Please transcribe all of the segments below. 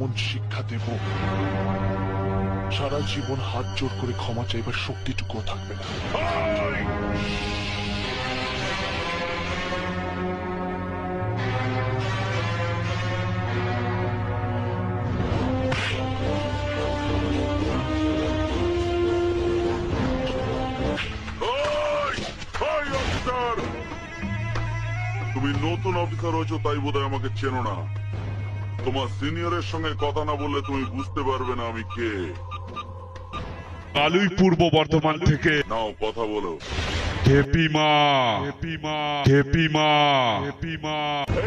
এমন শিক্ষা দেব, সারা জীবন হাত জোর করে ক্ষমা চাইবার শক্তিটুকু থাকবে না। তুমি নতুন অফিসার হয়েছো তাই বোধহয় আমাকে চেনো না। তোমার সিনিয়রের সঙ্গে কথা না বললে তুমি বুঝতে পারবে না আমি কে। কালুই পূর্ব বর্ধমান থেকে। নাও কথা বলো।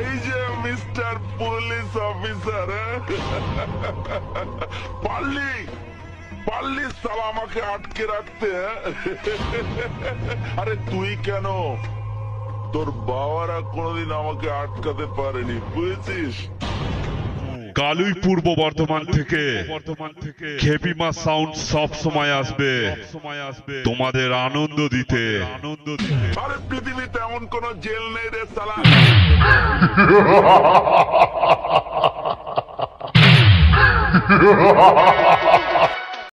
এই যে মিস্টার পুলিশ অফিসার, পারলি সালা আমাকে আটকে রাখতে। আরে তুই কেন, তোর বাবারা কোনোদিন আমাকে আটকাতে পারেনি, বুঝেছিস? কালুই পূর্ব বর্ধমান থেকে খেপিমা সাউন্ড সব সময় আসবে তোমাদের আনন্দ দিতে। আরে পৃথিবীতে এমন কোন জেল নেই রে সালা।